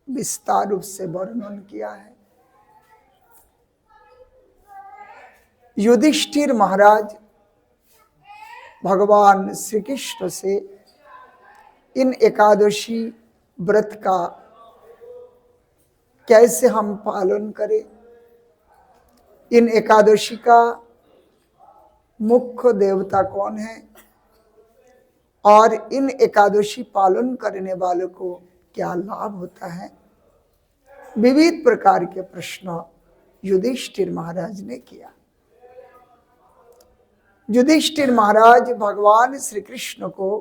विस्तार रूप से वर्णन किया है। युधिष्ठिर महाराज भगवान श्री कृष्ण से इन एकादशी व्रत का कैसे हम पालन करें, इन एकादशी का मुख्य देवता कौन है और इन एकादशी पालन करने वालों को क्या लाभ होता है, विविध प्रकार के प्रश्न युधिष्ठिर महाराज ने किया। युधिष्ठिर महाराज भगवान श्री कृष्ण को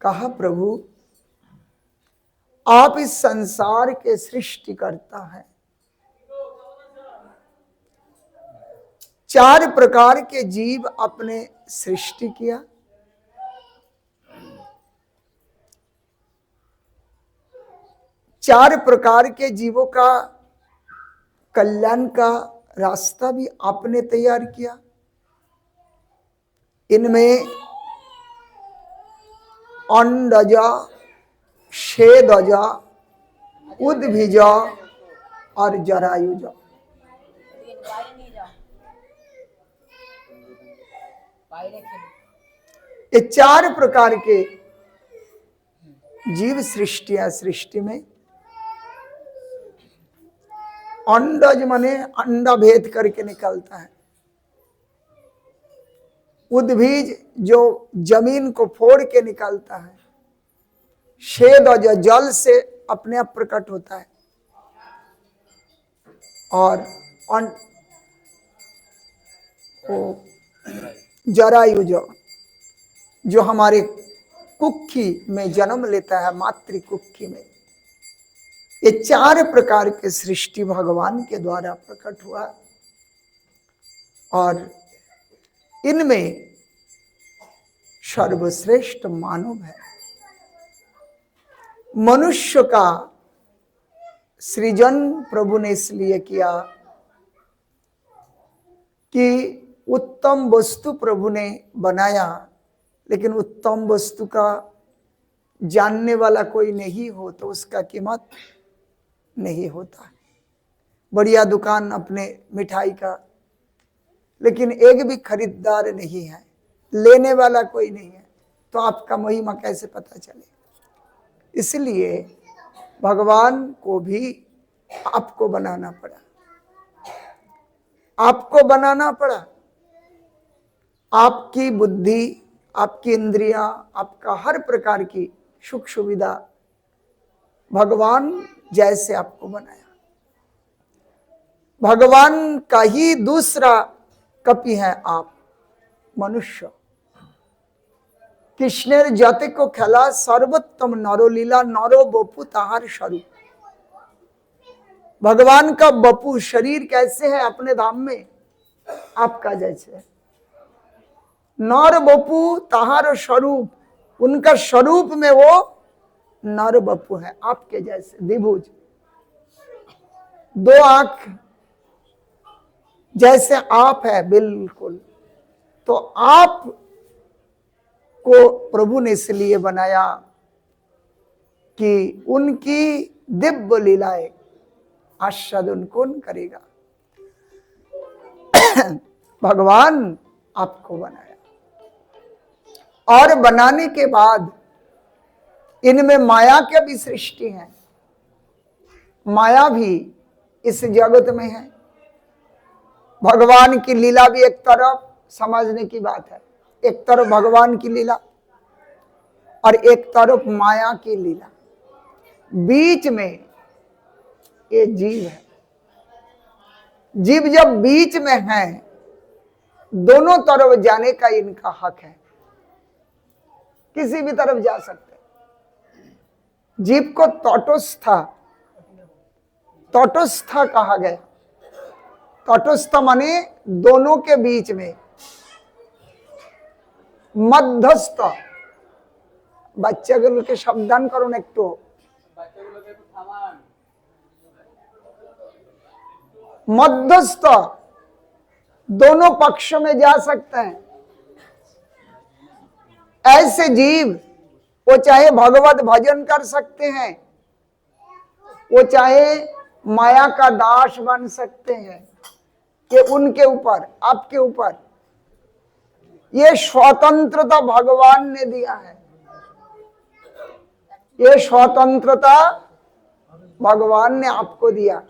कहा, प्रभु आप इस संसार के सृष्टिकर्ता हैं, 4 प्रकार के जीव आपने सृष्टि किया, चार प्रकार के जीवों का कल्याण का रास्ता भी आपने तैयार किया। इनमें अंडजा, छेदजा, उद्भिजा और जरायुजा, ये 4 प्रकार के जीव सृष्टि में अंडज माने अंडा भेद करके निकलता है, उद्भिज जो जमीन को फोड़ के निकलता है, छेद जो जल से अपने आप प्रकट होता है, और जरायुज जो हमारे कुक्की में जन्म लेता है, मातृ कुक्की में। ये 4 प्रकार के सृष्टि भगवान के द्वारा प्रकट हुआ और इनमें सर्वश्रेष्ठ मानव है। मनुष्य का सृजन प्रभु ने इसलिए किया कि उत्तम वस्तु प्रभु ने बनाया, लेकिन उत्तम वस्तु का जानने वाला कोई नहीं हो तो उसका कीमत नहीं होता। बढ़िया दुकान अपने मिठाई का, लेकिन एक भी खरीदार नहीं है, लेने वाला कोई नहीं है, तो आपका महिमा कैसे पता चले। इसलिए भगवान को भी आपको बनाना पड़ा, आपको बनाना पड़ा। आपकी बुद्धि, आपकी इंद्रियां, आपका हर प्रकार की सुख सुविधा भगवान जैसे आपको बनाया। भगवान का ही दूसरा कपि है आप, मनुष्य। कृष्णेर जाति को खेला सर्वोत्तम नरो लीला, नरो बपु ताहार स्वरूप। भगवान का बपु शरीर कैसे है अपने धाम में, आपका जैसे। नर बपु ताहार स्वरूप, उनका स्वरूप में वो नर बपु है, आपके जैसे द्विभुज, 2 आंख जैसे आप है बिल्कुल। तो आप को प्रभु ने इसलिए बनाया कि उनकी दिव्य लीलाएं आस्वादन कौन करेगा। भगवान आपको बनाया और बनाने के बाद इनमें माया के भी सृष्टि है। माया भी इस जगत में है। भगवान की लीला भी एक तरफ समझने की बात है, एक तरफ भगवान की लीला और एक तरफ माया की लीला, बीच में ये जीव है। जीव जब बीच में है, दोनों तरफ जाने का इनका हक है, किसी भी तरफ जा सकते। जीव को तटस्थ कहा गया। तटस्थ माने दोनों के बीच में, मध्यस्थ। बच्चे के शब्दान करो एक तो मध्यस्थ, दोनों पक्षों में जा सकते हैं। ऐसे जीव वो चाहे भगवत भजन कर सकते हैं, वो चाहे माया का दास बन सकते हैं, कि उनके ऊपर, आपके ऊपर ये स्वतंत्रता भगवान ने दिया है। ये स्वतंत्रता भगवान ने आपको दिया।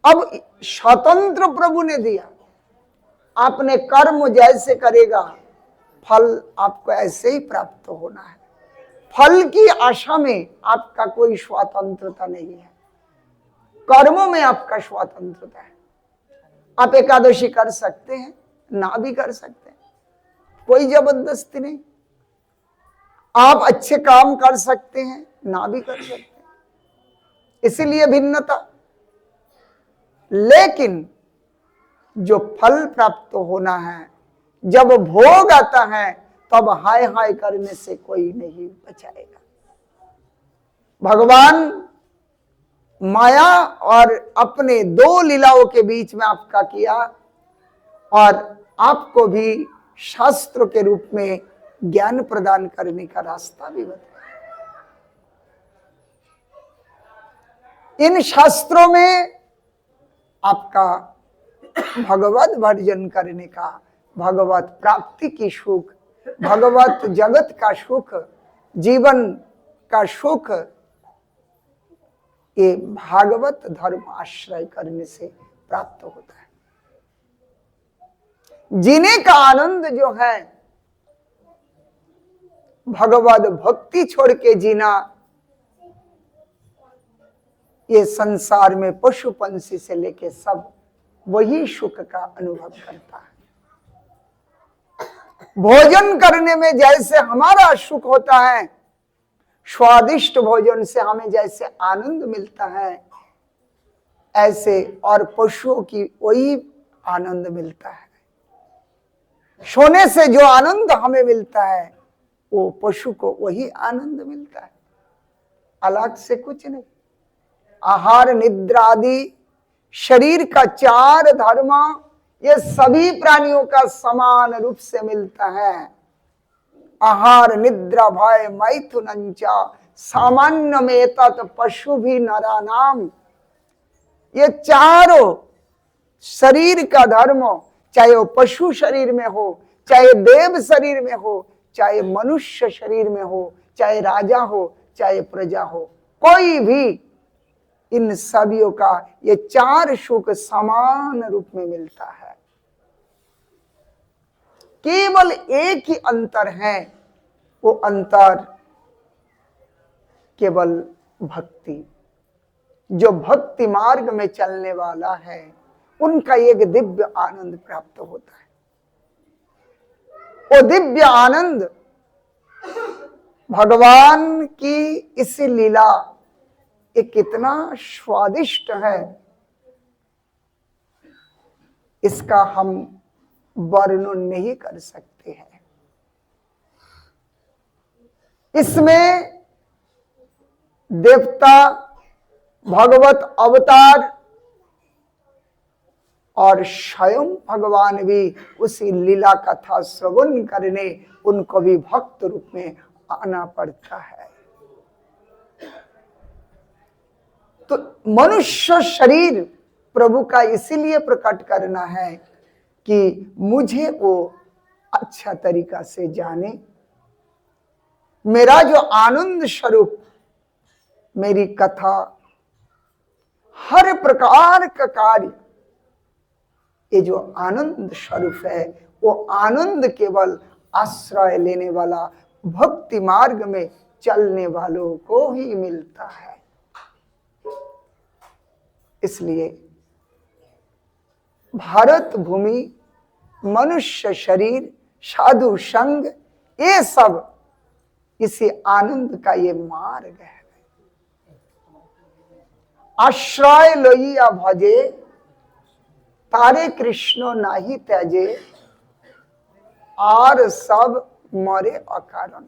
अब स्वतंत्र प्रभु ने दिया, आपने कर्म जैसे करेगा फल आपको ऐसे ही प्राप्त होना है। फल की आशा में आपका कोई स्वतंत्रता नहीं है, कर्मों में आपका स्वतंत्रता है। आप एकादशी कर सकते हैं, ना भी कर सकते हैं, कोई जबरदस्ती नहीं। आप अच्छे काम कर सकते हैं, ना भी कर सकते हैं, इसीलिए भिन्नता। लेकिन जो फल प्राप्त होना है, जब भोग आता है, तब हाय हाय करने से कोई नहीं बचाएगा। भगवान माया और अपने दो लीलाओं के बीच में आपका किया, और आपको भी शास्त्र के रूप में ज्ञान प्रदान करने का रास्ता भी बताया। इन शास्त्रों में आपका भगवत भजन करने का, भगवत प्राप्ति की सुख, भगवत जगत का सुख, जीवन का सुख, ये भागवत धर्म आश्रय करने से प्राप्त होता है। जीने का आनंद जो है, भगवत भक्ति छोड़ के जीना, ये संसार में पशु पंछी से लेके सब वही सुख का अनुभव करता है। भोजन करने में जैसे हमारा सुख होता है, स्वादिष्ट भोजन से हमें जैसे आनंद मिलता है, ऐसे और पशुओं की वही आनंद मिलता है। सोने से जो आनंद हमें मिलता है, वो पशु को वही आनंद मिलता है, अलग से कुछ नहीं। आहार निद्रा आदि शरीर का चार धर्म, ये सभी प्राणियों का समान रूप से मिलता है। आहार निद्रा भय मैथुनंचा सामान्य में तत् पशु भी नरानाम। ये चारों शरीर का धर्म, चाहे वो पशु शरीर में हो, चाहे देव शरीर में हो, चाहे मनुष्य शरीर में हो, चाहे राजा हो, चाहे प्रजा हो, कोई भी, इन सभी का ये चार सुख समान रूप में मिलता है। केवल एक ही अंतर है, वो अंतर केवल भक्ति। जो भक्ति मार्ग में चलने वाला है, उनका एक दिव्य आनंद प्राप्त होता है। वो दिव्य आनंद भगवान की इस लीला ये कितना स्वादिष्ट है, इसका हम वर्णन नहीं कर सकते हैं। इसमें देवता, भगवत अवतार और स्वयं भगवान भी उसी लीला कथा श्रवण करने उनको भी भक्त रूप में आना पड़ता है। तो मनुष्य शरीर प्रभु का इसीलिए प्रकट करना है कि मुझे वो अच्छा तरीका से जाने, मेरा जो आनंद स्वरूप, मेरी कथा, हर प्रकार का कार्य, ये जो आनंद स्वरूप है, वो आनंद केवल आश्रय लेने वाला, भक्ति मार्ग में चलने वालों को ही मिलता है। इसलिए भारत भूमि, मनुष्य शरीर, साधु संग, ये सब इसी आनंद का ये मार्ग है। आश्रय लोइया भजे, तारे कृष्ण नाही त्याजे, और सब मरे अकारण।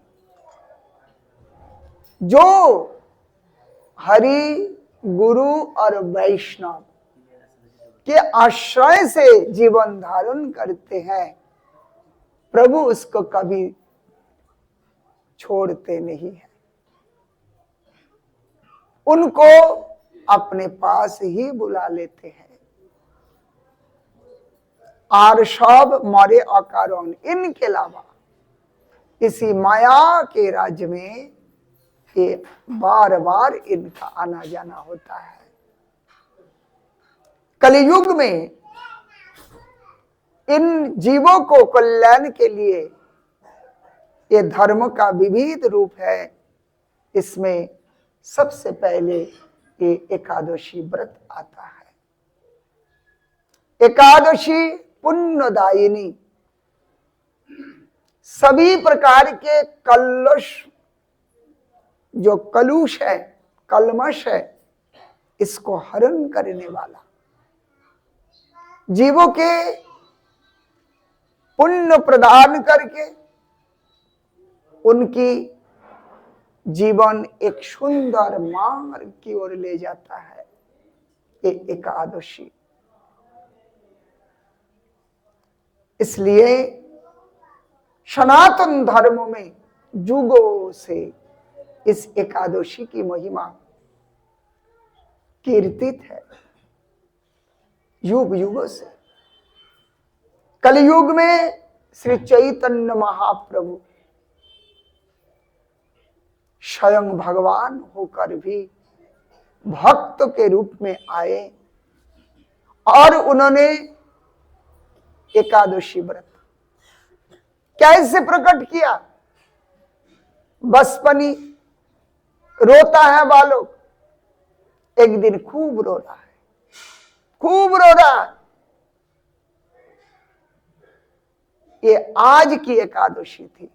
जो हरि, गुरु और वैष्णव के आश्रय से जीवन धारण करते हैं, प्रभु उसको कभी छोड़ते नहीं है। उनको अपने पास ही बुला लेते हैं। और सब मरे अकारण, इनके अलावा इसी माया के राज्य में ये बार बार इनका आना जाना होता है। कलियुग में इन जीवों को कल्याण के लिए ये धर्म का विविध रूप है। इसमें सबसे पहले ये एकादशी व्रत आता है। एकादशी पुण्यदायिनी, सभी प्रकार के कलुष, जो कलुष है, कलमश है, इसको हरण करने वाला, जीवों के पुण्य प्रदान करके उनकी जीवन एक सुंदर मार्ग की ओर ले जाता है ये एकादशी। इसलिए सनातन धर्म में युगों से इस एकादशी की महिमा कीर्तित है, युग युगों से। कलयुग में श्री चैतन्य महाप्रभु स्वयं भगवान होकर भी भक्त के रूप में आए और उन्होंने एकादशी व्रत कैसे प्रकट किया। बचपनी रोता है बालक, एक दिन खूब रो रहा है, खूब रो रहा है। ये आज की एकादशी थी।